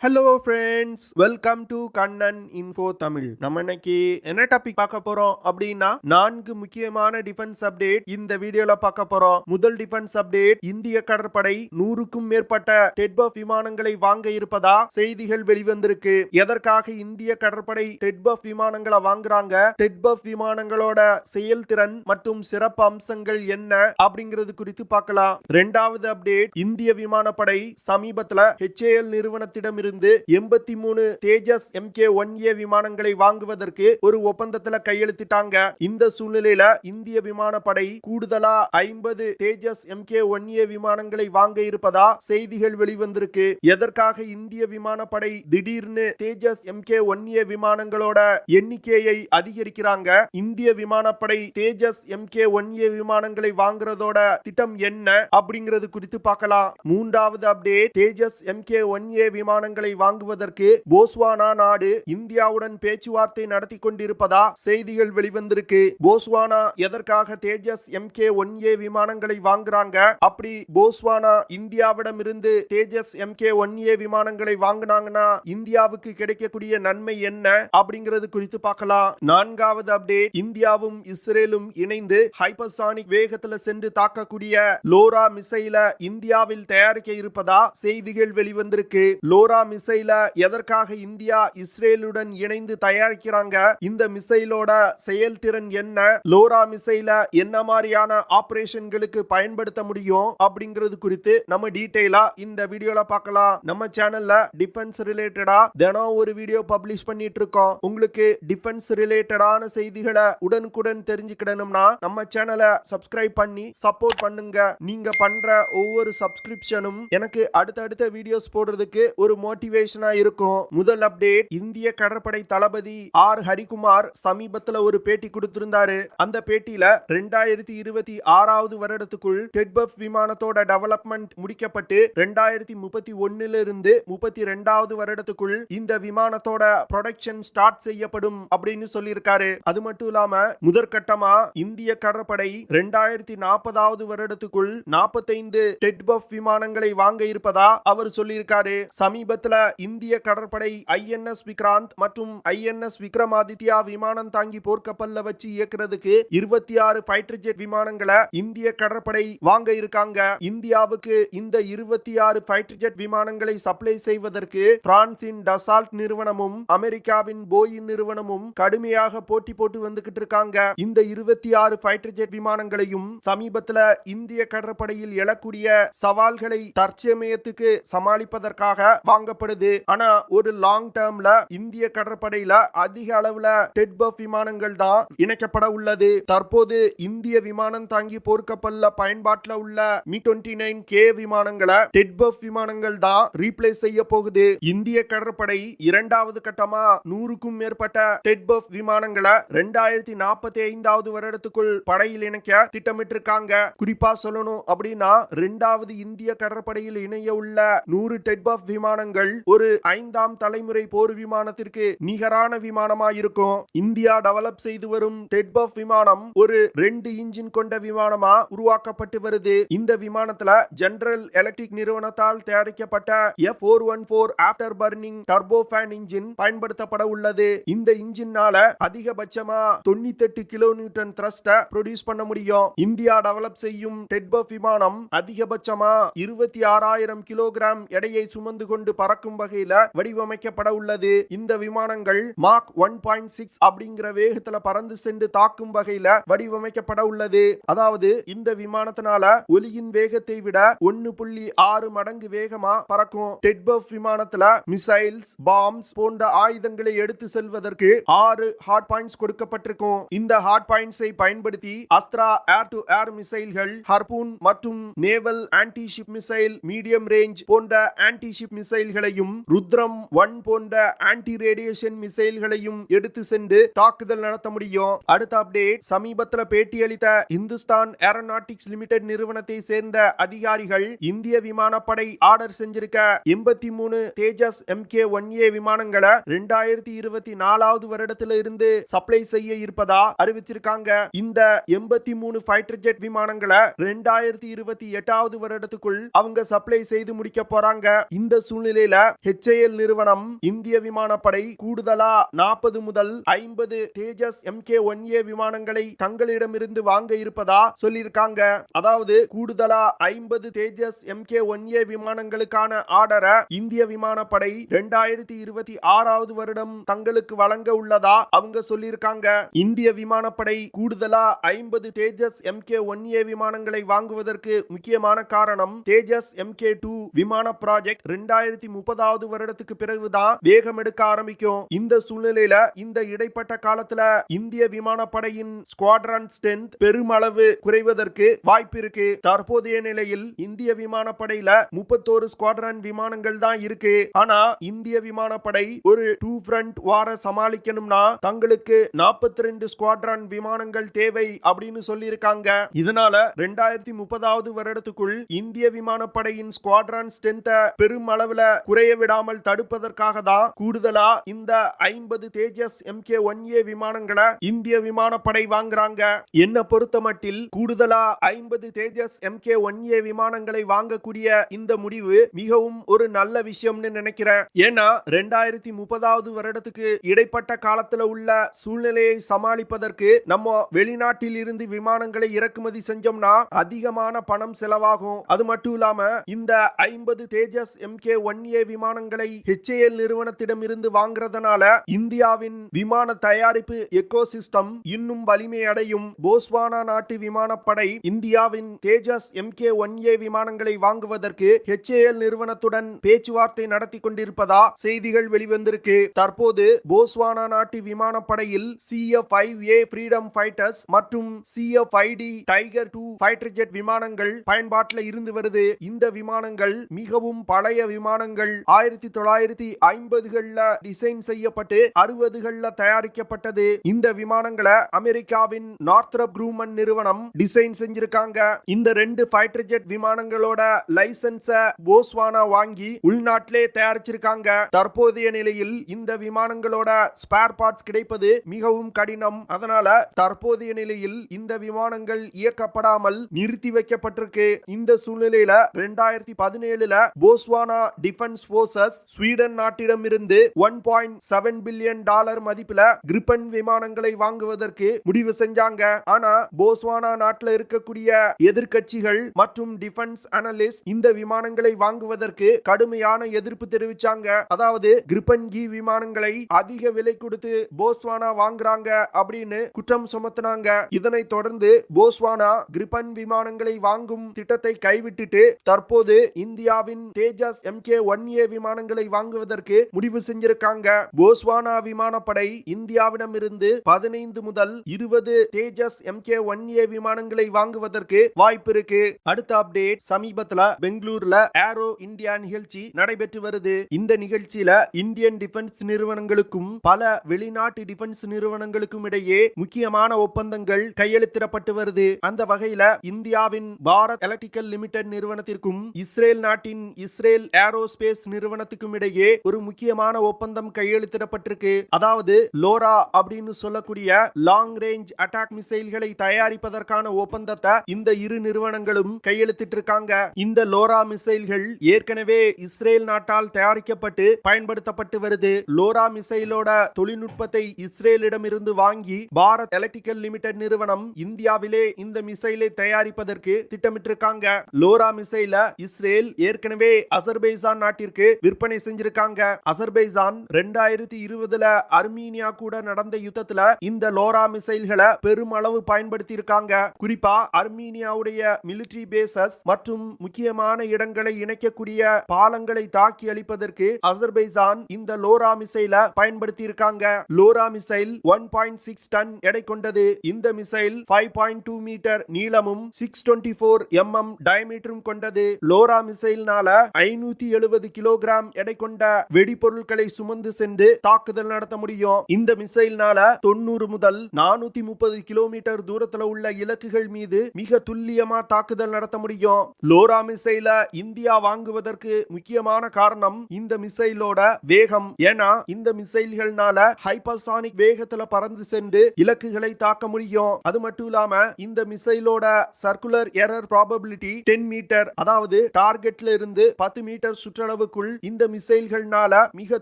Hello friends, welcome to Kannan info Tamil. நம்ம இன்னைக்கு என்ன டாபிக் பார்க்க போறோம் அப்படின்னா 4 முக்கியமான டிஃபென்ஸ் அப்டேட் இந்த வீடியோல பார்க்க போறோம். முதல் டிஃபென்ஸ் அப்டேட், இந்திய கடற்படை 100க்கும் மேற்பட்ட டெட்பஃப் விமானங்களை வாங்க இருப்பதா செய்திகள் வெளிவந்திருக்கு. எதற்காக இந்திய கடற்படை டெட்பஃப் விமானங்களை வாங்குறாங்க, டெட்பஃப் விமானங்களோட செயல்திறன் மற்றும் சிறப்பு அம்சங்கள் என்ன அப்படிங்கிறது குறித்து பார்க்கலாம். இரண்டாவது அப்டேட், இந்திய விமானப்படை சமீபத்துல HAL நிறுவனத்திடம் 83 தேஜஸ் MK-1A விமானங்களை வாங்குவதற்கு ஒரு ஒப்பந்தத்துல கையெழுத்திட்டாங்க. இந்த சூழ்நிலையில இந்திய விமானப்படை கூடுதலா 50 தேஜஸ் MK-1A விமானங்களை வாங்க இருப்பதா செய்திகள் வெளிவந்திருக்கு. எதற்காக இந்திய விமானப்படை திடீர்னு தேஜஸ் MK-1A விமானங்களோட எண்ணிக்கையை அதிகரிக்கிறாங்க, இந்திய விமானப்படை தேஜஸ் MK-1A விமானங்களை வாங்குறதோட திட்டம் என்ன அப்படிங்கிறது குறித்து பார்க்கலாம். மூன்றாவது அப்டேட், தேஜஸ் MK-1A விமானங்களை வாங்குவதற்கு போஸ்வானா நாடு இந்தியாவுடன் பேச்சுவார்த்தை நடத்தி கொண்டிருப்பதா செய்திகள் வெளிவந்திருக்கு. போஸ்வானா எதற்காக தேஜஸ் MK-1A விமானங்களை வாங்குறாங்க, அப்படி போஸ்வானா இந்தியாவிடம் இருந்து தேஜஸ் MK-1A விமானங்களை வாங்கினாங்கன்னா இந்தியாவுக்கு கிடைக்கக்கூடிய நன்மை என்ன அப்படிங்கிறது குறித்து பார்க்கலாம். நான்காவது அப்டேட், இந்தியாவும் இஸ்ரேலும் இணைந்து ஹைப்பர்சானிக் வேகத்தில் சென்று தாக்கக்கூடிய LORA மிசைல இந்தியாவில் தயாரிக்க இருப்பதா செய்திகள் வெளிவந்திருக்கு. LORA மிசைல எதற்காக இந்தியா இஸ்ரேலுடன் இணைந்து தயாரிக்கிறாங்க, இந்த மிசைலோட செயல்திறன் என்ன, LORA மிசைல என்ன மாதிரியான ஆபரேஷன்களுக்கு பயன்படுத்த முடியும் அப்படிங்கிறது குறித்து நம்ம டீடைலா இந்த வீடியோல பார்க்கலாம். நம்ம சேனல்ல டிஃபென்ஸ் ரிலேட்டடா தினம் ஒரு வீடியோ பப்ளிஷ் பண்ணிட்டு இருக்கோம். உங்களுக்கு டிஃபென்ஸ் ரிலேட்டடான செய்திகளை உடனுக்குடன் தெரிஞ்சுக்கிடணும்னா நம்ம சேனலை சப்ஸ்கிரைப் பண்ணி சப்போர்ட் பண்ணுங்க. நீங்க பண்ற ஒவ்வொரு சப்ஸ்கிரிப்ஷனும் எனக்கு அடுத்தடுத்த வீடியோஸ் போடுறதுக்கு ஒரு மோட்டிவேஷனா இருக்கும். முதல் அப்டேட், இந்திய கடற்படை தளபதி ஆர் ஹரிகுமார் சமீபத்துல ஒரு பேட்டி கொடுத்திருந்தாரு. அந்த பேட்டியில 2026 வருடத்துக்குள் டெட்பஃப் விமானத்தோட டெவலப்மெண்ட் முடிக்கப்பட்டு 2031 இருந்து 32 வருடத்துக்குள் இந்த விமானத்தோட ப்ரொடக்ஷன் ஸ்டார்ட் செய்யப்படும் அப்படின்னு சொல்லியிருக்காரு. அது மட்டும் இல்லாம முதற்கட்டமா இந்திய கடற்படை 2040 வருடத்துக்குள் 45 டெட்பஃப் விமானங்களை வாங்க இருப்பதா அவர் சொல்லியிருக்காரு. சமீபத்துல இந்திய கடற்படை INS விக்ராந்த் மற்றும் INS விக்ரமாதித்யா விமானம் தாங்கி போர்க்கப்பல்ல வச்சு இயக்குறதுக்கு 26 ஃபைட்டர் ஜெட் விமானங்களை இந்திய கடற்படை வாங்க இருக்காங்க. இந்தியாவுக்கு இந்த 26 ஃபைட்டர் ஜெட் விமானங்களை சப்ளை செய்வதற்கு பிரான்சின் டசால்ட் நிறுவனமும் அமெரிக்காவின் போயிங் நிறுவனமும் கடுமையாக போட்டி போட்டு வந்துகிட்டு இருக்காங்க. இந்த 26 ஃபைட்டர் ஜெட் விமானங்களையும் சமீபத்துல இந்திய கடற்படையில் எழக்கூடிய சவால்களை தற்சமயத்துக்கு சமாளிப்பதற்காக வாங்கப்படுது. ஆனா ஒரு லாங் டேர்ம்ல இந்திய கடற்படையில அதிக அளவுல டெட்பஃப் விமானங்கள் தான் இணைக்கப்பட உள்ளது. தற்போது இந்திய விமானம் தாங்கி போர்க்கப்பல்ல பயன்பாட்டில் உள்ள Mi-29K விமானங்களை டெட்பஃப் விமானங்கள் தான் ரீப்ளேஸ் செய்ய போகுது. இந்திய கடற்படை இரண்டாவது கட்டமா 100க்கும் மேற்பட்ட டெட்பஃப் விமானங்களை 2045 வருடத்துக்குள் படையில் இணைக்க திட்டமிட்டிருக்காங்க. குறிப்பா சொல்லணும் அப்படின்னா இரண்டாவது இந்திய கடற்படையில் இணைய உள்ள 100 டெட்பஃப் விமானங்கள் ஒரு 5ஆம் தலைமுறை போர் விமானத்திற்கு நிகரான விமானமா இருக்கும். இந்தியா டெவலப் செய்து வரும் டெட்பஃப் விமானம் ஒரு 2 இன்ஜின் கொண்ட விமானமா உருவாக்கப்பட்டு வருது. இந்த விமானத்துல ஜெனரல் எலக்ட்ரிக் நிறுவனத்தால் தயாரிக்கப்பட்ட F414 after burning turbofan engine பயன்படுத்தப்பட உள்ளது. இந்த இன்ஜினால அதிகபட்சமா 98 கிலோநியூட்டன் த்ரஸ்ட ப்ரொடியூஸ் பண்ண முடியும். இந்தியா டெவலப் செய்யும் டெட்பஃப் விமானம் அதிகபட்சமா 26,000 கிலோகிராம் எடையை சுமந்து கொண்டு பறக்கும் வகையில வடிவமைக்கப்பட உள்ளது. இந்த விமானங்கள் மாக் 1.6 அப்படிங்கிற வேகத்துல பறந்து சென்று தாக்கும் வகையில வடிவமைக்கப்பட உள்ளது. அதாவது இந்த விமானத்தினால ஒலியின் வேகத்தை விட 1.6 மடங்கு வேகமா பறக்கும். டெட்பஃப் விமானத்துல மிசைல்ஸ், பாம்ஸ் போன்ற ஆயுதங்களை எடுத்து செல்வதற்கு 6 ஹார்ட் பாயிண்ட்ஸ் கொடுக்கப்பட்டிருக்கும். இந்த ஹார்ட் பாயிண்ட்ஸை பயன்படுத்தி அஸ்த்ரா ஏர் டு ஏர் மிசைல்கள், ஹர்பூன் மற்றும் naval anti ship missile, medium range போன்ற ஆன்டி ஷிப் மிசைல்களையும் ருத்ரம் 1 போன்ற ஆன்டி ரேடியேஷன் மிசைல்களையும் எடுத்து சென்று தாக்குதல் நடத்த முடியும். அடுத்த அப்டேட், சமீபத்தில் பேட்டியளித்த இந்துஸ்தான் ஏரோநாட்டிக்ஸ் லிமிடெட் நிறுவனத்தை சேர்ந்த அதிகாரிகள் இந்திய விமானப்படை ஆர்டர் செஞ்சிருக்க 83 தேஜஸ் MK-1A விமானங்களை 2024 வருடத்துல இருந்து சப்ளை செய்ய இருப்பதா அறிவிச்சிருக்காங்க. இந்த 83 ஃபைட்டர் ஜெட் விமானங்களை 2028 வருடத்துக்குள் அவங்க சப்ளை செய்து முடிக்க போறாங்க. இந்த சூழ்நிலையில சூழ்நிலையில HAL நிறுவனம் இந்திய விமானப்படை கூடுதலா 40 முதல் 50 தேஜஸ் MK-1A விமானங்களை தங்களிடமிருந்து வாங்க இருப்பதா சொல்லியிருக்காங்க. அதாவது கூடுதலா 50 தேஜஸ் MK-1A விமானங்களுக்கான ஆர்டரை இந்திய விமானப்படை 2026 வருடம் தங்களுக்கு வழங்க உள்ளதா அவங்க சொல்லியிருக்காங்க. இந்திய விமானப்படை கூடுதலா 50 தேஜஸ் MK-1A விமானங்களை வாங்குவதற்கு முக்கியமான காரணம் தேஜஸ் MK-2 விமான ப்ராஜெக்ட் 2030 வருடத்துக்கு பிறகுதான் வேகம் எடுக்க ஆரம்பிக்கும். இந்த சூழ்நிலையில இந்த இடைப்பட்ட காலத்துல இந்திய விமானப்படையின் ஸ்குவாட்ரன் ஸ்ட்ரென்த் பெருமளவு குறைவதற்கு வாய்ப்பு இருக்கு. தற்போதைய நிலையில் இந்திய விமானப்படையில 31 ஸ்குவாட்ரன் விமானங்கள் தான் இருக்கு. ஆனா இந்திய விமானப்படை ஒரு 2 ஃப்ரண்ட் வார சமாளிக்கணும்னா தங்களுக்கு 42 ஸ்குவாட்ரன் விமானங்கள் தேவை அப்படின்னு சொல்லியிருக்காங்க. இதனால 2030 வருடத்துக்குள் இந்திய விமானப்படையின் ஸ்குவாட்ரன் ஸ்ட்ரென்த்தை பெரும் அளவுல குறைய விடாமல் தடுப்பதற்காக தான் கூடுதலா இந்த 50 தேஜஸ் MK-1A விமானங்களை இந்திய விமானப்படை வாங்குறாங்க. என்ன பொறுத்தமட்டில் கூடுதலா 50 தேஜஸ் MK-1A விமானங்களை வாங்கக்கூடிய இந்த முடிவு மிகவும் ஒரு நல்ல விஷயம்னு நினைக்கிறேன். ஏன்னா 2030 வருடத்துக்கு இடைப்பட்ட காலத்துல உள்ள சூழ்நிலையை சமாளிப்பதற்கு நம்ம வெளிநாட்டில் இருந்து விமானங்களை இறக்குமதி செஞ்சோம்னா அதிகமான பணம் செலவாகும். அது மட்டும் இல்லாம இந்த 50 தேஜஸ் MK-1A விமானங்களை HAL நிறுவனத்திடம் இருந்து வாங்குறதுனால இந்தியாவின் விமான தயாரிப்பு எக்கோசிஸ்டம் இன்னும் வலிமை அடையும். போஸ்வானா நாட்டு விமானப்படை இந்தியாவின் தேஜஸ் MK-1A விமானங்களை வாங்குவதற்கு HAL நிறுவனத்துடன் பேச்சுவார்த்தை நடத்தி கொண்டிருப்பதா செய்திகள் வெளிவந்திருக்கு. தற்போது போஸ்வானா நாட்டு விமானப்படையில் CF-5A ஃப்ரீடம் ஃபைட்டர்ஸ் மற்றும் CF-5D டைகர் 2 ஃபைட்டர் ஜெட் விமானங்கள் பயன்பாட்டில் இருந்து வருது. இந்த விமானங்கள் மிகவும் பழைய விமானங்கள். 1950களில் டிசைன் செய்யப்பட்டு 60களில் தயாரிக்கப்பட்டது. இந்த விமானங்களை அமெரிக்காவின் நார்த்ரப் க்ரூமன் நிறுவனம் டிசைன் செஞ்சிருக்காங்க. இந்த 2 ஃபைட்டர் ஜெட் விமானங்களோட லைசன்ஸை போஸ்வானா வாங்கி உள்நாட்டிலே தயாரிச்சிருக்காங்க. தற்போதைய நிலையில் இந்த விமானங்களோட ஸ்பேர் பார்ட்ஸ் கிடைப்பது மிகவும் கடினம். அதனால தற்போதைய நிலையில் இந்த விமானங்கள் இயக்கப்படாமல் நிறுத்தி வைக்கப்பட்டிருக்கு. இந்த சூழ்நிலையில 2017 போஸ்வானா டிஃபென்ஸ் போர்சஸ் ஸ்வீடன் நாட்டிடமிருந்து $1.7 பில்லியன் மதிப்புல கிரிப்பன் விமானங்களை வாங்குவதற்கு முடிவு செஞ்சாங்க. ஆனா போஸ்வானா நாட்டில் இருக்கக்கூடிய எதிர்க்கட்சிகள் மற்றும் டிஃபென்ஸ் அனலிஸ்ட் இந்த விமானங்களை வாங்குவதற்கு கடுமையான எதிர்ப்பு தெரிவிச்சாங்க. அதாவது கிரிப்பன் கி விமானங்களை அதிக விலை கொடுத்து போஸ்வானா வாங்குறாங்க அப்படின்னு குற்றம் சுமத்தினாங்க. இதனை தொடர்ந்து போஸ்வானா கிரிப்பன் விமானங்களை வாங்கும் திட்டத்தை கைவிட்டுட்டு தற்போது இந்தியாவின் தேஜஸ் MK-1A விமானங்களை வாங்குவதற்கு முடிவு செஞ்சிருக்காங்க. போஸ்வானா விமானப்படை இந்தியாவிடமிருந்து 15 முதல் 20 தேஜஸ் MK-1A விமானங்களை வாங்குவதற்கு வாய்ப்பு இருக்கு. அடுத்த அப்டேட், சமீபத்துல பெங்களூர்ல ஏரோ இந்தியா நிகழ்ச்சி நடைபெற்று வருது. இந்த நிகழ்ச்சியில இந்தியன் டிஃபென்ஸ் நிறுவனங்களுக்கும் பல வெளிநாட்டு டிஃபென்ஸ் நிறுவனங்களுக்கும் இடையே முக்கியமான ஒப்பந்தங்கள் கையெழுத்திடப்பட்டு வருது. அந்த வகையில இந்தியாவின் பாரத் எலக்ட்ரிக்கல் லிமிடெட் நிறுவனத்திற்கும் இஸ்ரேல் நாட்டின் இஸ்ரேல் ஏரோஸ்பேஸ் நிறுவனத்துக்கும் இடையே ஒரு முக்கியமான ஒப்பந்தம் கையெழுத்திடப்பட்டிருக்கு. அதாவது லோரா அப்படின்னு சொல்லக்கூடிய லாங் ரேஞ்ச் அட்டாக் மிசைல்களை தயாரிப்பதற்கான ஒப்பந்தத்தை இந்த இரு நிறுவனங்களும் கையெழுத்திட்டு இருக்காங்க. இந்த லோரா மிசைல்கள் ஏற்கனவே இஸ்ரேல் நாட்டால் தயாரிக்கப்பட்டு பயன்படுத்தப்பட்டு வருது. லோரா மிசைலோட தொழில்நுட்பத்தை இஸ்ரேலிடமிருந்து வாங்கி பாரத் எலக்ட்ரிக்கல் லிமிடெட் நிறுவனம் இந்தியாவிலே இந்த மிசைலை தயாரிப்பதற்கு திட்டமிட்டிருக்காங்க. லோரா மிசைல இஸ்ரேல் ஏற்கனவே அசர்பைஜான் நாட்டிற்கு விற்பனை செஞ்சிருக்காங்க. அசர்பைஜான் 2020 அர்மீனியா கூட நடந்த யுத்தத்துல இந்த லோரா மிசைல்களை பெருமளவு பயன்படுத்தி இருக்காங்க. குறிப்பா அர்மீனியாவுடைய மிலிட்டரி பேசஸ் மற்றும் முக்கியமான இடங்களை இணைக்கக்கூடிய பாலங்களை தாக்கி அளிப்பதற்கு அசர்பைஜான் இந்த லோரா மிசைல பயன்படுத்தி இருக்காங்க. லோரா மிசைல் 1.6 டன் எடை கொண்டது. இந்த மிசைல் 5.2 மீட்டர் நீளமும் 624 mm டயமீட்டரும் கொண்டது. லோரா மிசைல்னால 570 கிலோகிராம் எடை கொண்ட வெடிபொருட்களை சுமந்து சென்று தாக்குதல் நடத்த முடியும். இந்த மிசைல்னால 90 முதல் 430 கிலோமீட்டர் தூரத்துல உள்ள இலக்குகள் மீது மிக துல்லியமா தாக்குதல் நடத்த முடியும். லோரா மிசைல இந்தியா வாங்குவதற்கு முக்கியமான காரணம் இந்த மிசைலோட வேகம். ஏன்னா இந்த மிசைல்கள்னால ஹைப்பர்சானிக் வேகத்துல பறந்து சென்று இலக்குகளை தாக்க முடியும். அது மட்டும் இல்லாம இந்த மிசைலோட சர்க்குலர் எரர் ப்ராபபிலிட்டி 10 மீட்டர், அதாவது டார்கெட்ல இருந்து 10 மீட்டர் சுற்றளவு அளவுக்குள் இந்த மிசைல்கள்னால மிக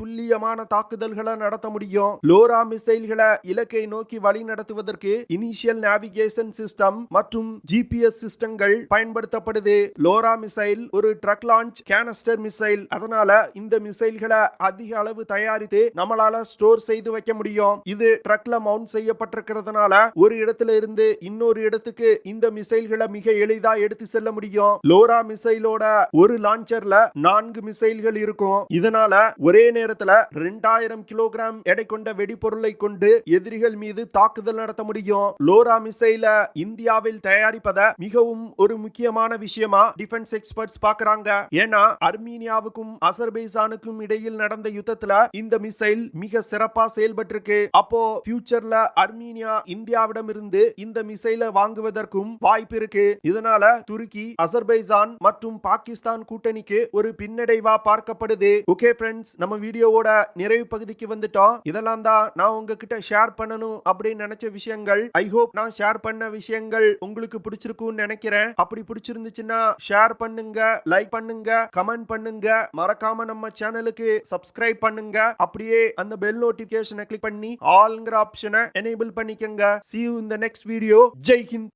துல்லியமான தாக்குதல்களை நடத்த முடியும். லோரா மிசைல்களை இலக்கை நோக்கி வழி நடத்துவதற்கு இனிஷியல் நேவிகேஷன் சிஸ்டம் மற்றும் ஜிபிஎஸ் சிஸ்டங்கள் பயன்படுத்தப்படுது. லோரா மிசைல் ஒரு ட்ரக் லான்ச் கேனஸ்டர் மிசைல். அதனால இந்த மிசைல்களை அதிக அளவு தயாரித்து நம்மளால ஸ்டோர் செய்து வைக்க முடியும். இது ட்ரக்ல மவுண்ட் செய்யப்பட்டிருக்கிறதுனால ஒரு இடத்துல இருந்து இன்னொரு இடத்துக்கு இந்த மிசைல்களை மிக எளிதா எடுத்து செல்ல முடியும். லோரா மிசைலோட ஒரு லான்ச்சர்ல 4 மிசைல்கள் இருக்கும். இதனால ஒரே நேரத்துல 2000 கிலோகிராம் எடை கொண்ட வெடிபொருளை கொண்டு எதிரிகள் மீது தாக்குதல் நடத்த முடியும். லோரா மிசைல இந்தியாவில் தயாரிப்பத மிகவும் ஒரு முக்கியமான விஷயமா டிஃபென்ஸ் எக்ஸ்பர்ட்ஸ் பார்க்கறாங்க. ஏன்னா அர்மீனியாவுக்கும் அசர்பைஜானுக்கும் இடையில் நடந்த யுத்தத்துல இந்த மிசைல் மிக சிறப்பா செயல்பட்டிருக்கு. அப்போ ஃபியூச்சர்ல அர்மீனியா இந்தியாவிடம் இருந்து இந்த மிசைலை வாங்குவதற்கும் வாய்ப்பு இருக்கு. இதனால துருக்கி, அசர்பைஜான் மற்றும் பாகிஸ்தான் கூட்டணிக்கு ஒரு பின்னடைவா பார்க்கப்படுது. ஓகே ஃப்ரெண்ட்ஸ், நம்ம வீடியோவோட நிறைவு பகுதிக்கு வந்துட்டோம். இதெல்லாம் தான் நான் உங்ககிட்ட ஷேர் பண்ணணும் அப்படின்னு நினைச்ச விஷயங்கள். ஐ ஹோப் நான் ஷேர் பண்ண விஷயங்கள் உங்களுக்கு பிடிச்சிருக்கும்னு நினைக்கிறேன். அப்படி பிடிச்சிருந்துச்சுன்னா ஷேர் பண்ணுங்க, லைக் பண்ணுங்க, கமெண்ட் பண்ணுங்க. மறக்காம நம்ம சேனலுக்கு சப்ஸ்கிரைப் பண்ணுங்க. அப்படியே அந்த பெல் நோட்டிபிகேஷனை கிளிக் பண்ணி ஆல்ங்கிற ஆப்ஷனை எனேபிள் பண்ணிக்கங்க. See you in the next video. Jai Hind.